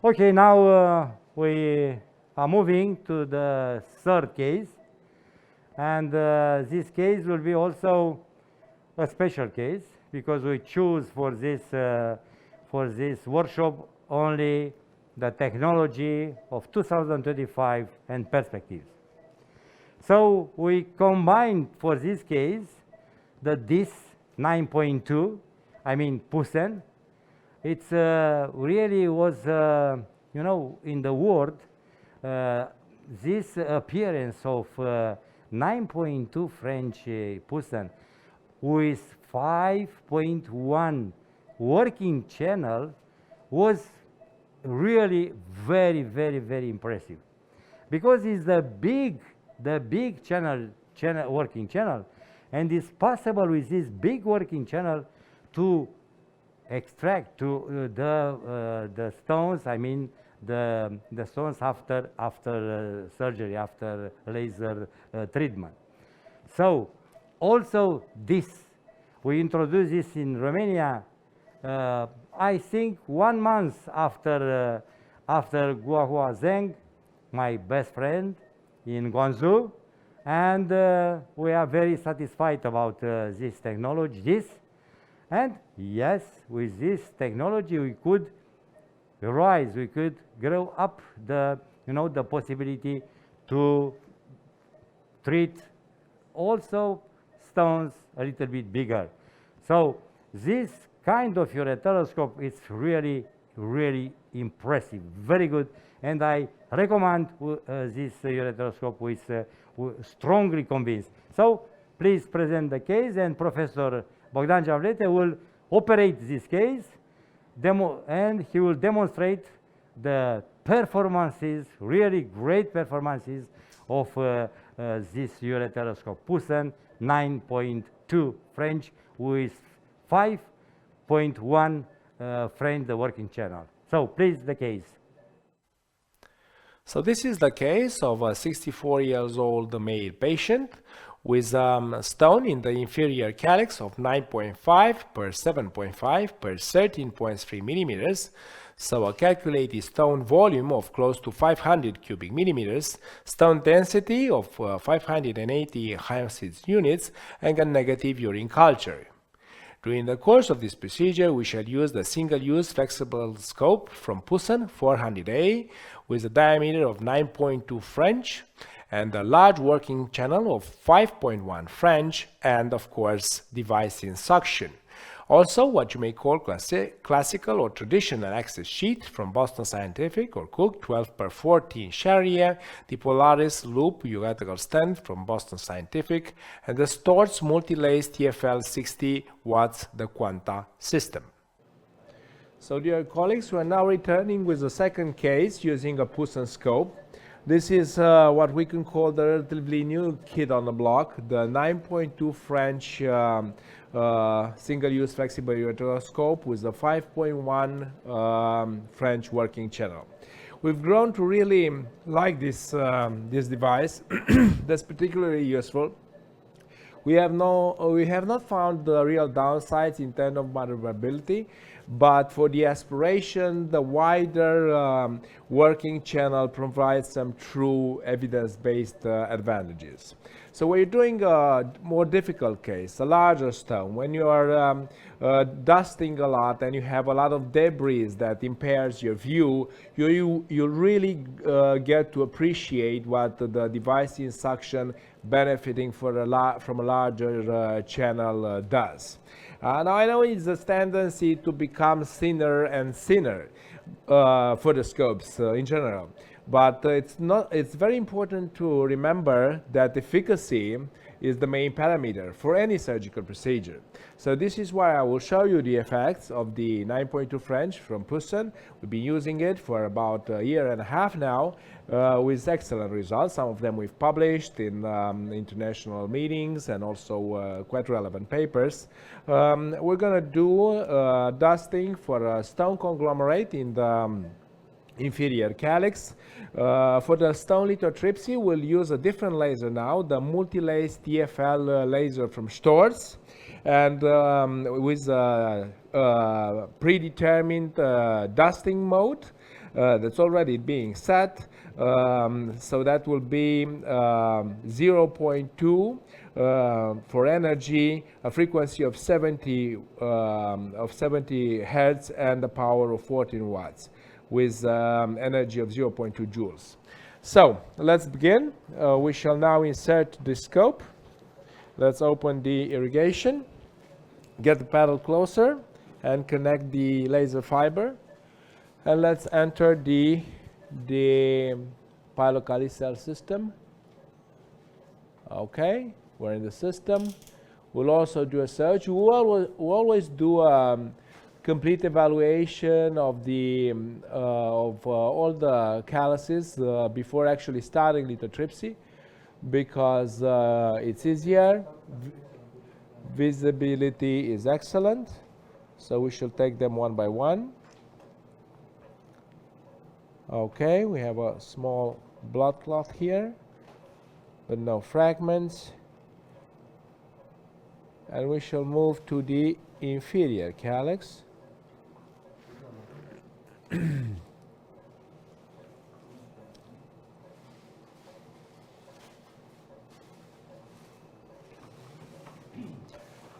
Okay, now we are moving to the third case, and this case will be also a special case because we choose for this workshop only the technology of 2025 and perspectives. So we combined for this case the DIS 9.2, I mean Pusen. It's really was, you know, in the world, this appearance of 9.2 French Pusen with 5.1 working channel was really very impressive, because it's the big working channel, and it's possible with this big working channel to extract to the stones, I mean the stones after surgery, after laser treatment. So also this, we introduced this in Romania, I think 1 month after Guohua Zheng, my best friend in Guangzhou, and we are very satisfied about this technology. And yes, with this technology we could rise, we could grow up the, you know, the possibility to treat also stones a little bit bigger. So this kind of ureteroscope is really impressive, very good, and I recommend this ureteroscope with strongly convinced. So please present the case, and Professor Bogdan Geavlete will operate this case, and he will demonstrate the performances, really great performances of this ureteroscope Pusen 9.2 French with 5.1 French the working channel. So please, the case. So this is the case of a 64 years old male patient with a stone in the inferior calyx of 9.5 per 7.5 per 13.3 millimeters. So a calculated stone volume of close to 500 cubic millimeters, stone density of 580 Heinz units, and a negative urine culture. During the course of this procedure, we shall use the single-use flexible scope from Pusen 400A with a diameter of 9.2 French and a large working channel of 5.1 French, and of course device in suction. Also what you may call classical or traditional access sheath from Boston Scientific or Cook 12x14 Charrier, the Polaris loop ureteral stent from Boston Scientific, and the Storz Multilase TFL 60 watts the Quanta system. So dear colleagues, we are now returning with the second case using a Pusen scope. This is what we can call the relatively new kid on the block, the 9.2 French single-use flexible ureteroscope with a 5.1 French working channel. We've grown to really like this device. That's particularly useful. We have not found the real downsides in terms of maneuverability, but for the aspiration, the wider working channel provides some true evidence-based advantages. So when you're doing a more difficult case, a larger stone, when you are dusting a lot and you have a lot of debris that impairs your view, you really get to appreciate what the device in suction benefiting from a larger channel does. Now I know it's a tendency to become thinner and thinner for the scopes in general, but it's very important to remember that efficacy is the main parameter for any surgical procedure. So this is why I will show you the effects of the 9.2 French from Pusen. We've been using it for about a year and a half now with excellent results. Some of them we've published in international meetings and also quite relevant papers. We're going to do dusting for a stone conglomerate in the inferior calyx. For the stone lithotripsy, we'll use a different laser now, the Multilase TFL laser from Storz, and with a predetermined dusting mode. that's already being set. So that will be 0.2 for energy, a frequency of 70 hertz, and a power of 14 watts with energy of 0.2 joules. So let's begin. We shall now insert the scope. Let's open the irrigation, get the paddle closer, and connect the laser fiber. And let's enter the caliceal system. Okay, we're in the system. We'll also do a search. We'll always do a complete evaluation of the all the calyces before actually starting lithotripsy, because it's easier. Visibility is excellent, so we shall take them one by one. Okay, we have a small blood clot here, but no fragments. And we shall move to the inferior calyx.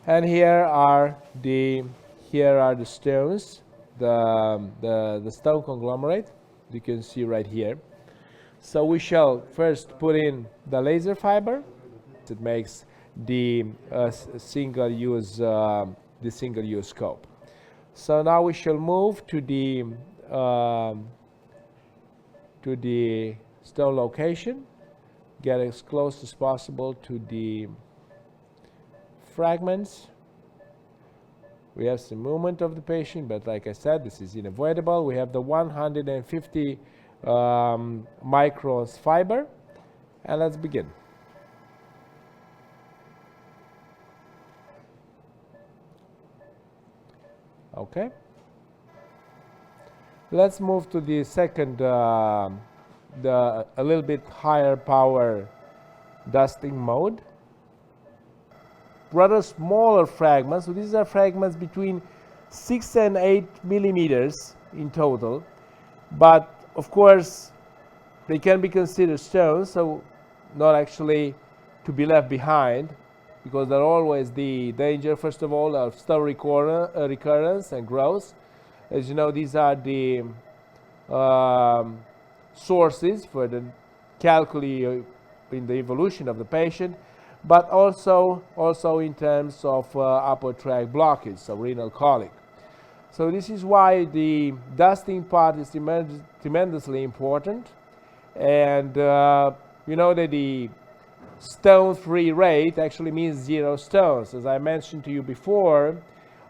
And here are the stones, the stone conglomerate. You can see right here. So we shall first put in the laser fiber. It makes the single-use scope. So now we shall move to the stone location. Get as close as possible to the fragments. We have some movement of the patient, but like I said, this is unavoidable. We have the 150 microns fiber, and let's begin. Okay. Let's move to the second, a little bit higher power dusting mode. Rather smaller fragments. So these are fragments between 6 and 8 millimeters in total, but of course they can be considered stones, so not actually to be left behind, because they're always the danger, first of all, of stone recurrence and growth. As you know, these are the sources for the calculi in the evolution of the patient, but also in terms of upper tract blockage, so renal colic. So this is why the dusting part is tremendously important. And you know that the stone-free rate actually means 0 stones. As I mentioned to you before,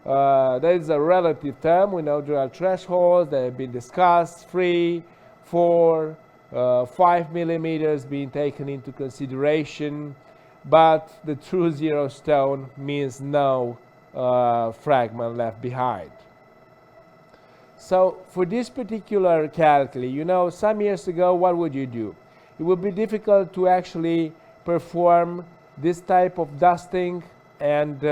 that is a relative term. We know there are thresholds that have been discussed, 3, 4, 5 millimeters being taken into consideration. But the true 0 stone means no fragment left behind. So for this particular calculi, you know, some years ago, what would you do? It would be difficult to actually perform this type of dusting and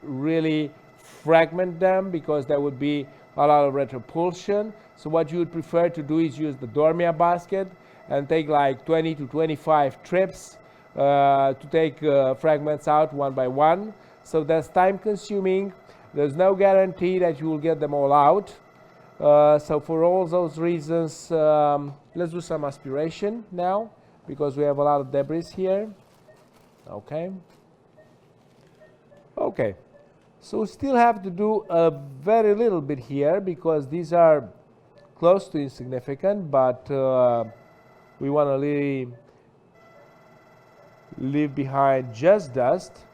really fragment them, because there would be a lot of retropulsion. So what you would prefer to do is use the Dormia basket and take like 20 to 25 trips to take fragments out one by one. So that's time consuming. There's no guarantee that you will get them all out. So for all those reasons, let's do some aspiration now, because we have a lot of debris here. Okay. Okay. So we still have to do a very little bit here, because these are close to insignificant, but we want to really leave behind just dust.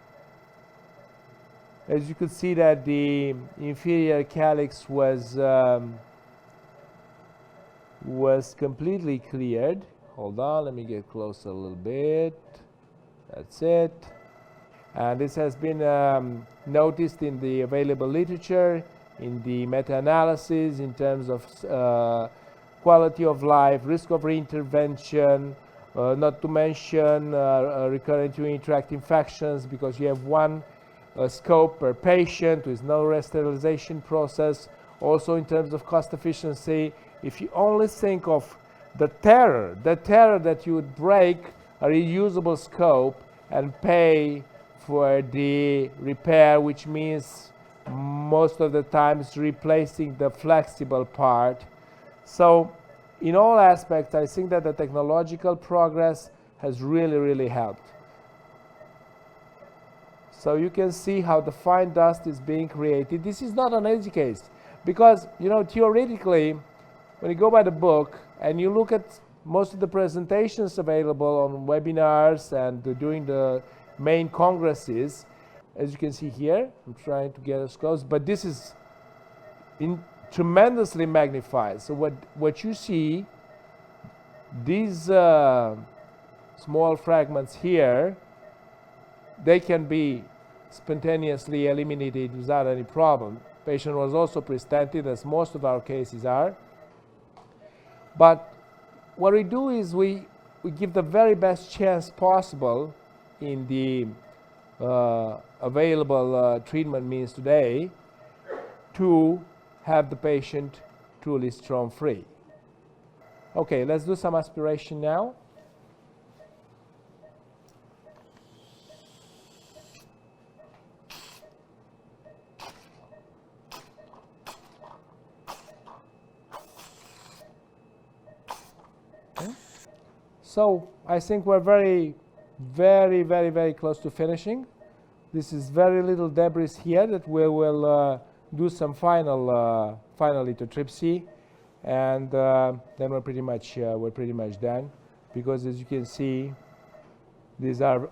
As you could see that the inferior calyx was completely cleared. Hold on, let me get closer a little bit. That's it. And this has been noticed in the available literature, in the meta-analysis, in terms of quality of life, risk of reintervention, not to mention recurrent urinary tract infections, because you have one scope per patient with no sterilization process. also in terms of cost efficiency. If you only think of the terror that you would break a reusable scope and pay for the repair, which means most of the times replacing the flexible part. So in all aspects, I think that the technological progress has really helped. So you can see how the fine dust is being created. This is not an easy case because, you know, theoretically, when you go by the book and you look at most of the presentations available on webinars and during the main congresses, as you can see here, I'm trying to get as close, but this is tremendously magnified. So what you see, these small fragments here, they can be spontaneously eliminated without any problem. Patient was also pre-stented, as most of our cases are. But what we do is we give the very best chance possible in the available treatment means today to have the patient truly stone-free. Okay, let's do some aspiration now. Okay. So I think we're very close to finishing. This is very little debris here that we will do some final lithotripsy, and then we're pretty much done. Because as you can see, these are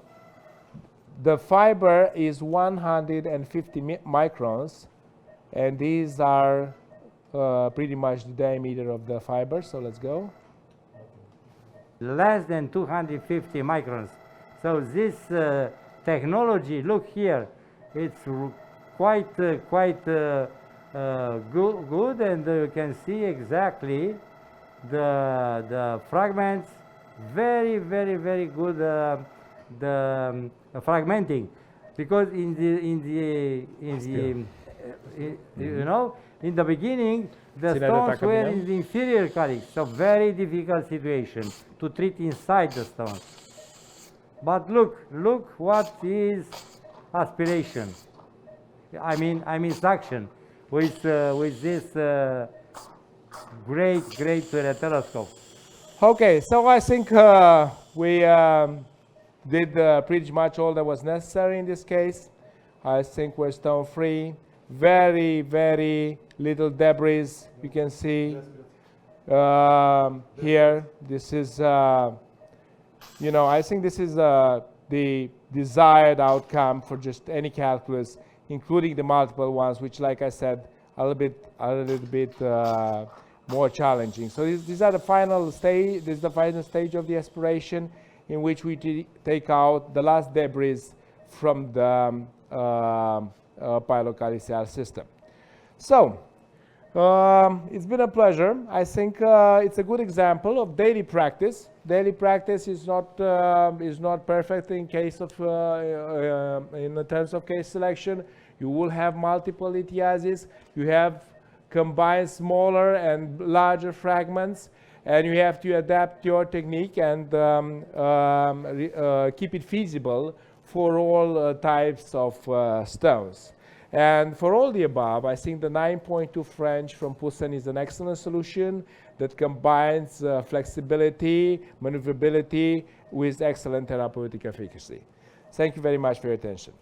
the fiber is 150 microns, and these are pretty much the diameter of the fiber. So let's go. Less than 250 microns. So this technology, look here, it's quite good, and you can see exactly the fragments. Very good the fragmenting, because you know, in the beginning the stones were in the inferior calyx, so very difficult situation to treat inside the stone. But look what is aspiration. I mean suction with this great ureteroscope. Okay, so I think we did pretty much all that was necessary in this case. I think we're stone free. Very little debris. You can see here. This is, you know, I think this is the desired outcome for just any calculus, including the multiple ones, which, like I said, a little bit more challenging. So these are the final stage. This is the final stage of the aspiration, in which we take out the last debris from the pilocaliceal system. So it's been a pleasure. I think it's a good example of daily practice. Daily practice is not perfect in case of in terms of case selection. You will have multiple lithiases. You have combined smaller and larger fragments, and you have to adapt your technique and keep it feasible for all types of stones. And for all the above, I think the 9.2 French from Pusen is an excellent solution that combines flexibility, maneuverability with excellent therapeutic efficacy. Thank you very much for your attention.